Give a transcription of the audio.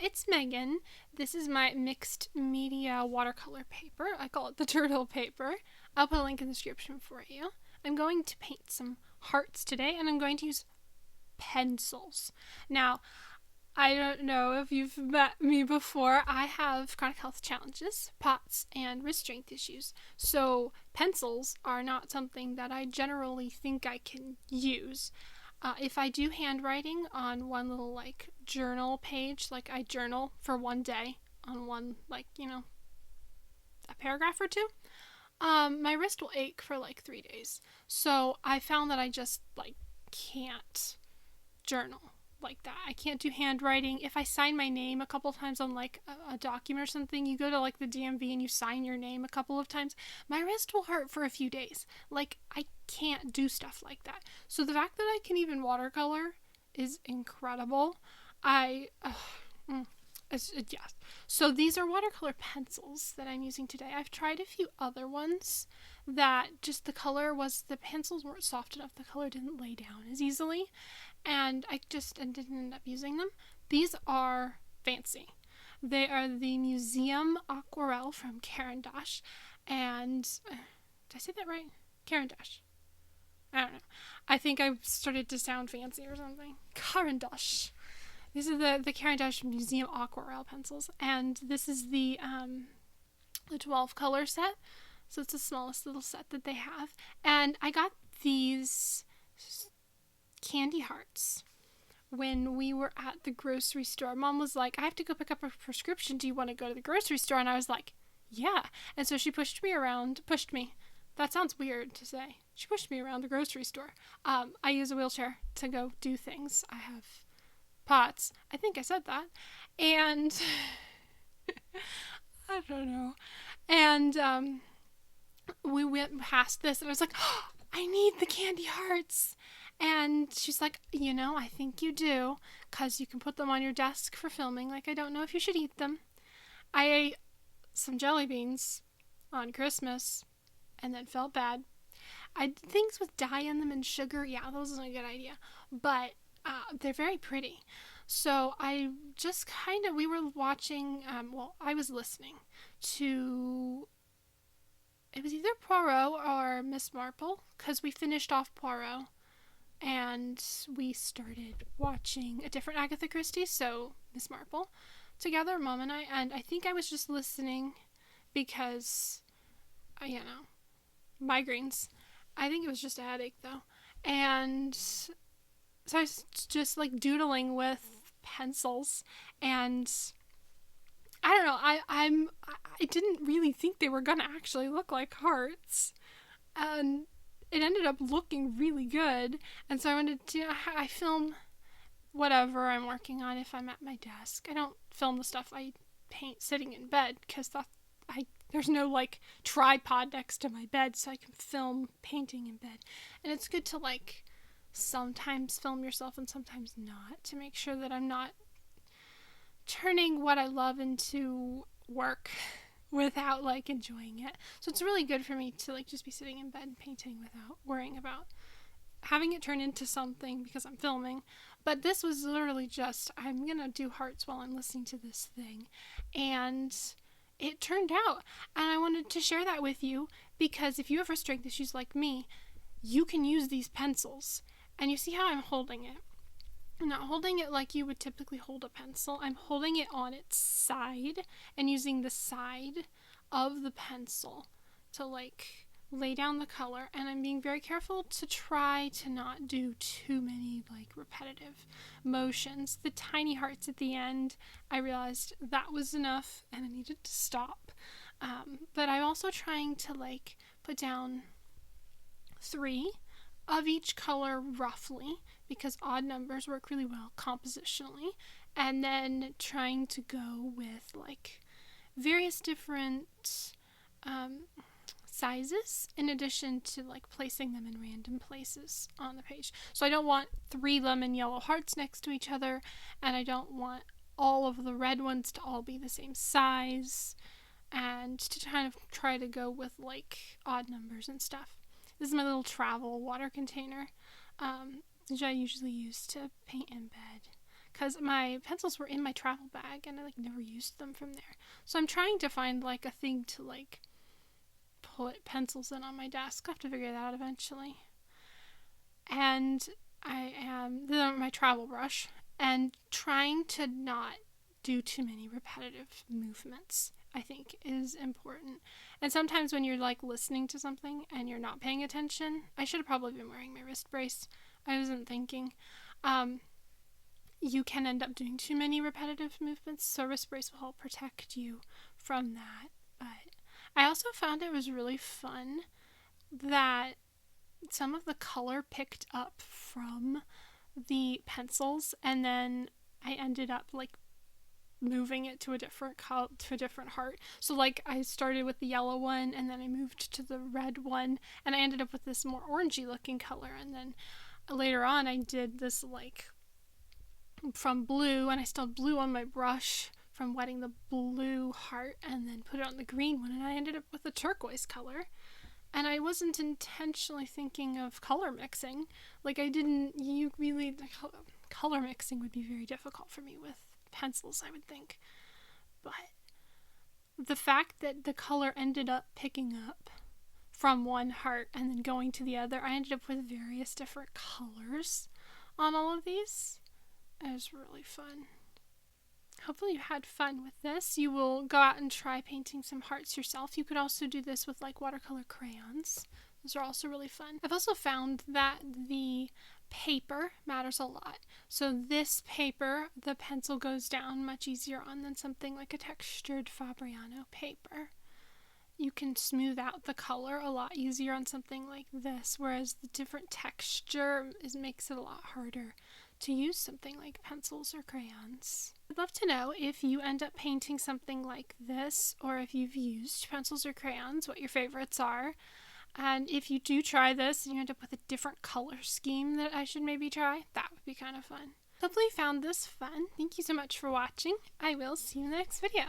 it's Megan. This is my mixed media watercolor paper. I call it the turtle paper. I'll put a link in the description for you. I'm going to paint some hearts today, and I'm going to use pencils. Now, I don't know if you've met me before. I have chronic health challenges, POTS, and wrist strength issues. So pencils are not something that I generally think I can use. If I do handwriting on one little like journal page, like I journal for one day on one, like, a paragraph or two, my wrist will ache for like 3 days. So I found that I just like can't journal like that. I can't do handwriting. If I sign my name a couple times on like a document or something, you go to like the DMV and you sign your name a couple of times, my wrist will hurt for a few days. Like, I can't do stuff like that. So the fact that I can even watercolor is incredible. Yes. So these are watercolor pencils that I'm using today. I've tried a few other ones that just the pencils weren't soft enough. The color didn't lay down as easily, and I didn't end up using them. These are fancy. They are the Museum Aquarelle from Caran d'Ache, and did I say that right? Caran d'Ache. I don't know. I think I started to sound fancy or something. Caran d'Ache. These are the Caran d'Ache Museum Aquarelle pencils, and this is the 12 color set. So it's the smallest little set that they have. And I got these candy hearts when we were at the grocery store. Mom was like, I have to go pick up a prescription. Do you want to go to the grocery store? And I was like, yeah. And so she pushed me. That sounds weird to say. She pushed me around the grocery store. I use a wheelchair to go do things. I have POTS. I think I said that. And I don't know. And we went past this, and I was like, oh, I need the candy hearts. And she's like, I think you do, because you can put them on your desk for filming. Like, I don't know if you should eat them. I ate some jelly beans on Christmas and then felt bad. Things with dye in them and sugar, yeah, that wasn't a good idea. But they're very pretty. So I just we were watching, I was listening to, it was either Poirot or Miss Marple, because we finished off Poirot and we started watching a different Agatha Christie, so Miss Marple, together, Mom and I. And I think I was just listening because, migraines. I think it was just a headache, though. And so I was just like doodling with pencils, and I don't know, I didn't really think they were gonna actually look like hearts, and it ended up looking really good. And so I film whatever I'm working on if I'm at my desk. I don't film the stuff I paint sitting in bed, because there's no like tripod next to my bed, so I can film painting in bed. And it's good to like sometimes film yourself and sometimes not, to make sure that I'm not turning what I love into work without like enjoying it. So it's really good for me to like just be sitting in bed painting without worrying about having it turn into something because I'm filming. But this was literally just, I'm gonna do hearts while I'm listening to this thing, and it turned out. And I wanted to share that with you, because if you have wrist strength issues like me, you can use these pencils. And you see how I'm holding it. I'm not holding it like you would typically hold a pencil. I'm holding it on its side and using the side of the pencil to like lay down the color. And I'm being very careful to try to not do too many like repetitive motions. The tiny hearts at the end, I realized that was enough and I needed to stop. But I'm also trying to like put down 3 of each color roughly, because odd numbers work really well compositionally, and then trying to go with like various different sizes, in addition to like placing them in random places on the page. So I don't want 3 lemon yellow hearts next to each other, and I don't want all of the red ones to all be the same size, and to kind of try to go with like odd numbers and stuff. This is my little travel water container, which I usually use to paint in bed, because my pencils were in my travel bag and I like never used them from there. So I'm trying to find like a thing to like put pencils in on my desk. I'll have to figure that out eventually. And I am my travel brush and trying to not do too many repetitive movements, I think, is important. And sometimes when you're like listening to something and you're not paying attention, I should have probably been wearing my wrist brace. I wasn't thinking. You can end up doing too many repetitive movements, so wrist brace will help protect you from that. But I also found it was really fun that some of the color picked up from the pencils, and then I ended up like moving it to a different heart. So like I started with the yellow one and then I moved to the red one and I ended up with this more orangey looking color, and then later on I did this like from blue, and I still had blue on my brush from wetting the blue heart and then put it on the green one, and I ended up with a turquoise color. And I wasn't intentionally thinking of color mixing. Like color mixing would be very difficult for me with pencils, I would think. But the fact that the color ended up picking up from one heart and then going to the other, I ended up with various different colors on all of these. It was really fun. Hopefully you had fun with this. You will go out and try painting some hearts yourself. You could also do this with like watercolor crayons. Those are also really fun. I've also found that the paper matters a lot. So this paper, the pencil goes down much easier on than something like a textured Fabriano paper. You can smooth out the color a lot easier on something like this, whereas the different texture makes it a lot harder to use something like pencils or crayons. I'd love to know if you end up painting something like this, or if you've used pencils or crayons, what your favorites are. And if you do try this and you end up with a different color scheme that I should maybe try, that would be kind of fun. Hopefully you found this fun. Thank you so much for watching. I will see you in the next video.